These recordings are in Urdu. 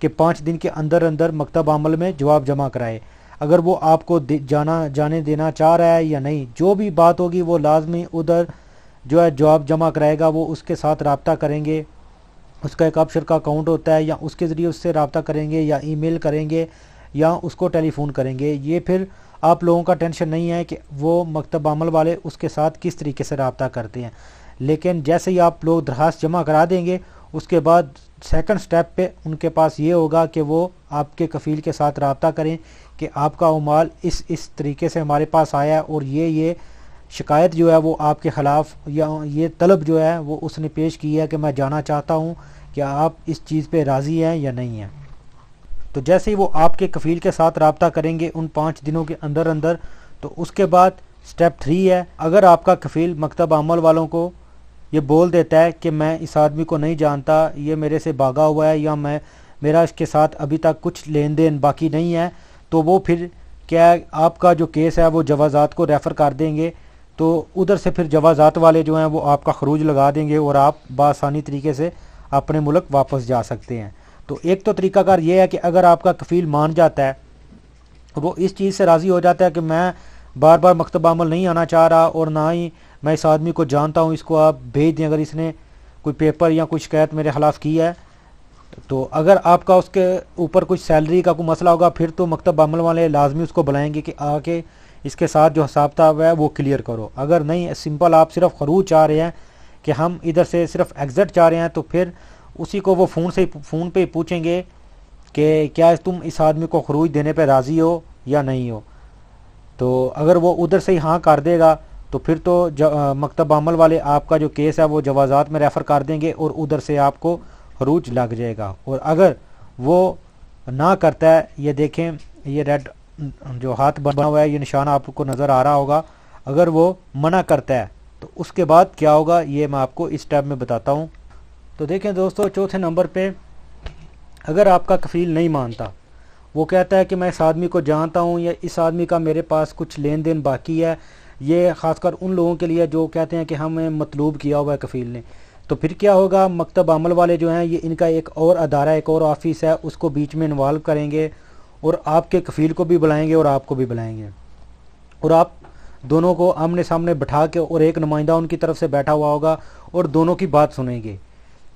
کہ 5 دن کے اندر اندر مکتب عمل میں جواب جمع کرائے۔ اگر وہ آپ کو جانے دینا چاہ رہا ہے یا نہیں، جو بھی بات ہوگی وہ لازمی ادھر جو ہے جواب جمع کرائے گا۔ وہ اس کے ساتھ رابطہ کریں گے، اس کا ایک آپشر کا اکاؤنٹ ہوتا ہے، یا اس کے ذریعے اس سے رابطہ کریں گے، یا ای میل کریں گے، یا اس کو ٹیلی فون کریں گے۔ یہ پھر آپ لوگوں کا ٹینشن نہیں ہے کہ وہ مکتب عمل والے اس کے ساتھ کس طریقے سے رابطہ کرتے ہیں۔ لیکن جیسے ہی آپ لوگ درخواست جمع کرا دیں گے، اس کے بعد سیکنڈ سٹیپ پہ ان کے پاس یہ ہوگا کہ وہ آپ کے کفیل کے ساتھ رابطہ کریں کہ آپ کا وہ مال اس طریقے سے ہمارے پاس آیا ہے، اور یہ شکایت جو ہے وہ آپ کے خلاف، یا یہ طلب جو ہے وہ اس نے پیش کی ہے کہ میں جانا چاہتا ہوں، کیا آپ اس چیز پہ راضی ہیں یا نہیں ہیں۔ تو جیسے ہی وہ آپ کے کفیل کے ساتھ رابطہ کریں گے ان 5 دنوں کے اندر اندر، تو اس کے بعد سٹیپ 3 ہے، اگر آپ کا کفیل مکتب عمل والوں کو یہ بول دیتا ہے کہ میں اس آدمی کو نہیں جانتا، یہ میرے سے بھاگا ہوا ہے، یا میرا اس کے ساتھ ابھی تک کچھ لین دین باقی نہیں ہے، تو وہ پھر کیا آپ کا جو کیس ہے وہ جوازات کو ریفر کر دیں گے۔ تو ادھر سے پھر جوازات والے جو ہیں وہ آپ کا خروج لگا دیں گے، اور آپ بآسانی طریقے سے اپنے ملک واپس جا سکتے ہیں۔ تو ایک تو طریقہ کار یہ ہے کہ اگر آپ کا کفیل مان جاتا ہے، وہ اس چیز سے راضی ہو جاتا ہے کہ میں بار بار مکتب عمل نہیں آنا چاہ رہا، اور نہ ہی میں اس آدمی کو جانتا ہوں، اس کو آپ بھیج دیں اگر اس نے کوئی پیپر یا کوئی شکایت میرے خلاف کی ہے۔ تو اگر آپ کا اس کے اوپر کچھ سیلری کا کوئی مسئلہ ہوگا، پھر تو مکتب عمل والے لازمی اس کو بلائیں گے کہ آ کے اس کے ساتھ جو حساب کتاب ہے وہ کلیئر کرو۔ اگر نہیں، سمپل آپ صرف خروج چاہ رہے ہیں کہ ہم ادھر سے صرف ایگزٹ چاہ رہے ہیں، تو پھر اسی کو وہ فون پہ ہی پوچھیں گے کہ کیا تم اس آدمی کو خروج دینے پہ راضی ہو یا نہیں ہو۔ تو اگر وہ ادھر سے ہی ہاں کر دے گا، تو پھر تو مکتب عمل والے آپ کا جو کیس ہے وہ جوازات میں ریفر کر دیں گے، اور ادھر سے آپ کو خروج لگ جائے گا۔ اور اگر وہ نہ کرتا ہے، یہ دیکھیں یہ ریڈ جو ہاتھ بنا ہوا ہے، یہ نشان آپ کو نظر آ رہا ہوگا، اگر وہ منع کرتا ہے تو اس کے بعد کیا ہوگا یہ میں آپ کو اس ٹیب میں بتاتا ہوں۔ تو دیکھیں دوستو، چوتھے نمبر پہ اگر آپ کا کفیل نہیں مانتا، وہ کہتا ہے کہ میں اس آدمی کو جانتا ہوں، یا اس آدمی کا میرے پاس کچھ لین دین باقی ہے، یہ خاص کر ان لوگوں کے لیے جو کہتے ہیں کہ ہمیں مطلوب کیا ہوا ہے کفیل نے، تو پھر کیا ہوگا، مکتب عمل والے جو ہیں یہ ان کا ایک اور ادارہ، ایک اور آفس ہے، اس کو بیچ میں انوالو کریں گے، اور آپ کے کفیل کو بھی بلائیں گے اور آپ کو بھی بلائیں گے، اور آپ دونوں کو آمنے سامنے بٹھا کے، اور ایک نمائندہ ان کی طرف سے بیٹھا ہوا ہوگا، اور دونوں کی بات سنیں گے۔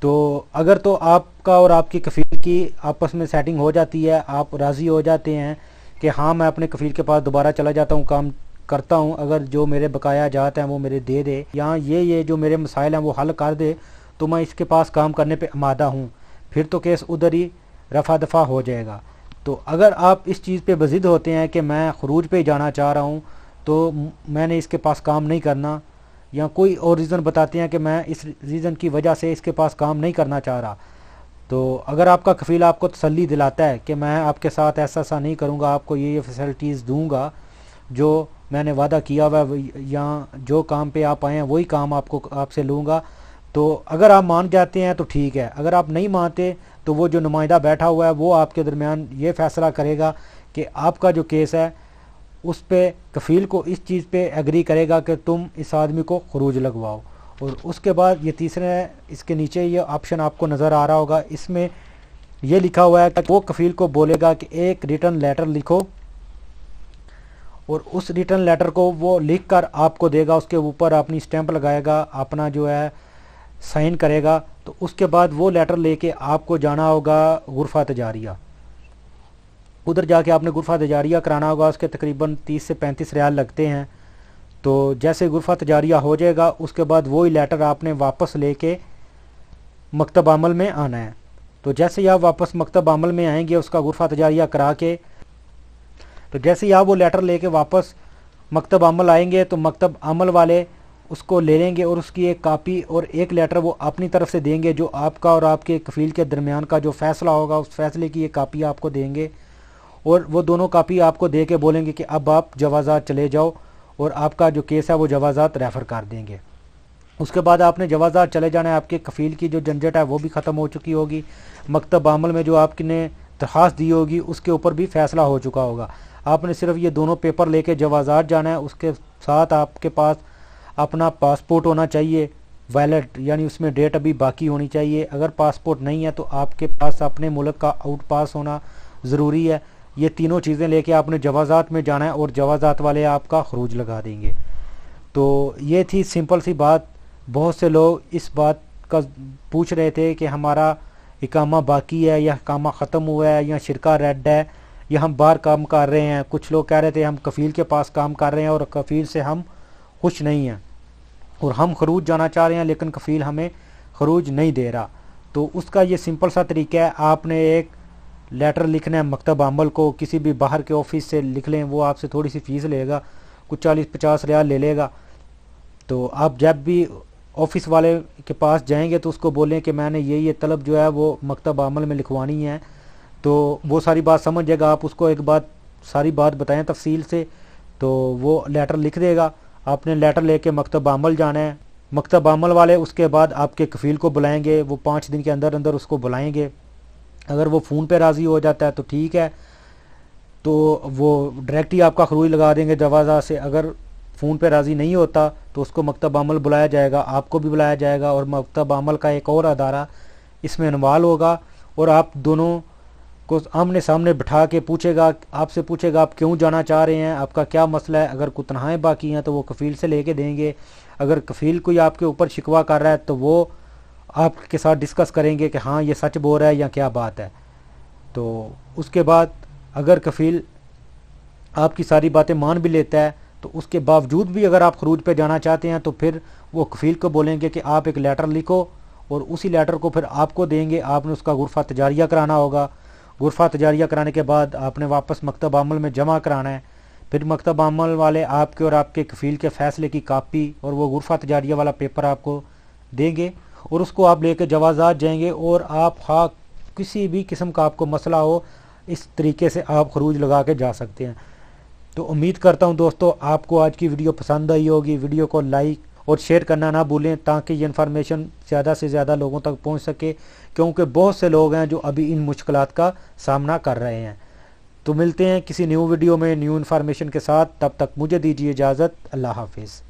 تو اگر تو آپ کا اور آپ کی کفیل کی آپس میں سیٹنگ ہو جاتی ہے، آپ راضی ہو جاتے ہیں کہ ہاں میں اپنے کفیل کے پاس دوبارہ چلا جاتا ہوں، کام کرتا ہوں، اگر جو میرے بقایا جات ہیں وہ میرے دے دے، یا یہ جو میرے مسائل ہیں وہ حل کر دے، تو میں اس کے پاس کام کرنے پہ آمادہ ہوں، پھر تو کیس ادھر ہی رفع دفع ہو جائے گا۔ تو اگر آپ اس چیز پہ بضد ہوتے ہیں کہ میں خروج پہ جانا چاہ رہا ہوں، تو میں نے اس کے پاس کام نہیں کرنا، یا کوئی اور ریزن بتاتے ہیں کہ میں اس ریزن کی وجہ سے اس کے پاس کام نہیں کرنا چاہ رہا، تو اگر آپ کا کفیل آپ کو تسلی دلاتا ہے کہ میں آپ کے ساتھ ایسا نہیں کروں گا، آپ کو یہ فیسلٹیز دوں گا جو میں نے وعدہ کیا ہوا ہے، یا جو کام پہ آپ آئے ہیں وہی کام آپ سے لوں گا، تو اگر آپ مان جاتے ہیں تو ٹھیک ہے۔ اگر آپ نہیں مانتے تو وہ جو نمائندہ بیٹھا ہوا ہے وہ آپ کے درمیان یہ فیصلہ کرے گا کہ آپ کا جو کیس ہے اس پہ کفیل کو اس چیز پہ ایگری کرے گا کہ تم اس آدمی کو خروج لگواؤ۔ اور اس کے بعد یہ تیسرے اس کے نیچے یہ آپشن آپ کو نظر آ رہا ہوگا، اس میں یہ لکھا ہوا ہے کہ وہ کفیل کو بولے گا کہ ایک ریٹن لیٹر لکھو، اور اس ریٹن لیٹر کو وہ لکھ کر آپ کو دے گا، اس کے اوپر اپنی اسٹیمپ لگائے گا، اپنا جو ہے سائن کرے گا، تو اس کے بعد وہ لیٹر لے کے آپ کو جانا ہوگا غرفہ تجاریہ۔ ادھر جا کے آپ نے غرفہ تجاریہ کرانا ہوگا، اس کے تقریباً 30 سے 35 ریال لگتے ہیں۔ تو جیسے غرفہ تجاریہ ہو جائے گا، اس کے بعد وہی لیٹر آپ نے واپس لے کے مکتب عمل میں آنا ہے۔ تو جیسے ہی آپ واپس مکتب عمل میں آئیں گے اس کا غرفہ تجاریہ کرا کے، تو جیسے ہی آپ وہ لیٹر لے کے واپس مکتب عمل آئیں گے، تو مکتب عمل والے اس کو لے لیں گے، اور اس کی ایک کاپی اور ایک لیٹر وہ اپنی طرف سے دیں گے، جو آپ کا اور آپ کے کفیل کے درمیان کا جو فیصلہ ہوگا اس فیصلے کی ایک کاپی آپ کو دیں گے، اور وہ دونوں کاپی آپ کو دے کے بولیں گے کہ اب آپ جوازات چلے جاؤ، اور آپ کا جو کیس ہے وہ جوازات ریفر کر دیں گے۔ اس کے بعد آپ نے جوازات چلے جانا ہے، آپ کے کفیل کی جو جھنجھٹ ہے وہ بھی ختم ہو چکی ہوگی، مکتب عمل میں جو آپ نے درخواست دی ہوگی اس کے اوپر بھی فیصلہ ہو چکا ہوگا، آپ نے صرف یہ دونوں پیپر لے کے جوازات جانا ہے، اس کے ساتھ آپ کے پاس اپنا پاسپورٹ ہونا چاہیے، ویلڈ یعنی اس میں ڈیٹ ابھی باقی ہونی چاہیے. اگر پاسپورٹ نہیں ہے تو آپ کے پاس اپنے ملک کا آؤٹ پاس ہونا ضروری ہے. یہ تینوں چیزیں لے کے آپ نے جوازات میں جانا ہے اور جوازات والے آپ کا خروج لگا دیں گے. تو یہ تھی سمپل سی بات. بہت سے لوگ اس بات کا پوچھ رہے تھے کہ ہمارا اقامہ باقی ہے یا اقامہ ختم ہوا ہے یا شرکہ ریڈ ہے یا ہم باہر کام کر رہے ہیں. کچھ لوگ کہہ رہے تھے ہم کفیل کے پاس کام کر رہے ہیں اور کفیل سے ہم خوش نہیں ہیں اور ہم خروج جانا چاہ رہے ہیں لیکن کفیل ہمیں خروج نہیں دے رہا. تو اس کا یہ سمپل سا طریقہ ہے. آپ نے ایک لیٹر لکھنا ہے مکتب عمل کو, کسی بھی باہر کے آفس سے لکھ لیں, وہ آپ سے تھوڑی سی فیس لے گا, کچھ 40-50 ریال لے لے گا. تو آپ جب بھی آفس والے کے پاس جائیں گے تو اس کو بولیں کہ میں نے یہ طلب جو ہے وہ مکتب عمل میں لکھوانی ہے. تو وہ ساری بات سمجھ جائے گا. آپ اس کو ایک بات ساری بات بتائیں تفصیل سے تو وہ لیٹر لکھ دے گا. آپ نے لیٹر لے کے مکتب عمل جانا ہے. مکتب عمل والے اس کے بعد آپ کے کفیل کو بلائیں گے. وہ 5 دن کے اندر اندر اس کو بلائیں گے. اگر وہ فون پہ راضی ہو جاتا ہے تو ٹھیک ہے, تو وہ ڈائریکٹ ہی آپ کا خروج لگا دیں گے جوازات سے. اگر فون پہ راضی نہیں ہوتا تو اس کو مکتب عمل بلایا جائے گا, آپ کو بھی بلایا جائے گا اور مکتب عمل کا ایک اور ادارہ اس میں انوالو ہوگا اور آپ دونوں کو آمنے سامنے بٹھا کے پوچھے گا, آپ سے پوچھے گا آپ کیوں جانا چاہ رہے ہیں, آپ کا کیا مسئلہ ہے. اگر کوئی تنخواہیں باقی ہیں تو وہ کفیل سے لے کے دیں گے. اگر کفیل کوئی آپ کے اوپر شکوہ کر رہا ہے تو وہ آپ کے ساتھ ڈسکس کریں گے کہ ہاں یہ سچ بول رہا ہے یا کیا بات ہے. تو اس کے بعد اگر کفیل آپ کی ساری باتیں مان بھی لیتا ہے تو اس کے باوجود بھی اگر آپ خروج پہ جانا چاہتے ہیں تو پھر وہ کفیل کو بولیں گے کہ آپ ایک لیٹر لکھو اور اسی لیٹر کو پھر آپ کو دیں گے. آپ نے اس کا غرفہ تجاریہ کرانا ہوگا. غرفہ تجاریہ کرانے کے بعد آپ نے واپس مکتب عمل میں جمع کرانا ہے. پھر مکتب عمل والے آپ کے اور آپ کے کفیل کے فیصلے کی کاپی اور وہ غرفہ تجاریہ والا پیپر آپ کو دیں گے اور اس کو آپ لے کے جوازات جائیں گے. اور آپ خواہ کسی بھی قسم کا آپ کو مسئلہ ہو اس طریقے سے آپ خروج لگا کے جا سکتے ہیں. تو امید کرتا ہوں دوستو آپ کو آج کی ویڈیو پسند آئی ہوگی. ویڈیو کو لائک اور شیئر کرنا نہ بھولیں تاکہ یہ انفارمیشن زیادہ سے زیادہ لوگوں تک پہنچ سکے, کیونکہ بہت سے لوگ ہیں جو ابھی ان مشکلات کا سامنا کر رہے ہیں. تو ملتے ہیں کسی نیو ویڈیو میں نیو انفارمیشن کے ساتھ. تب تک مجھے دیجیے اجازت. اللہ حافظ.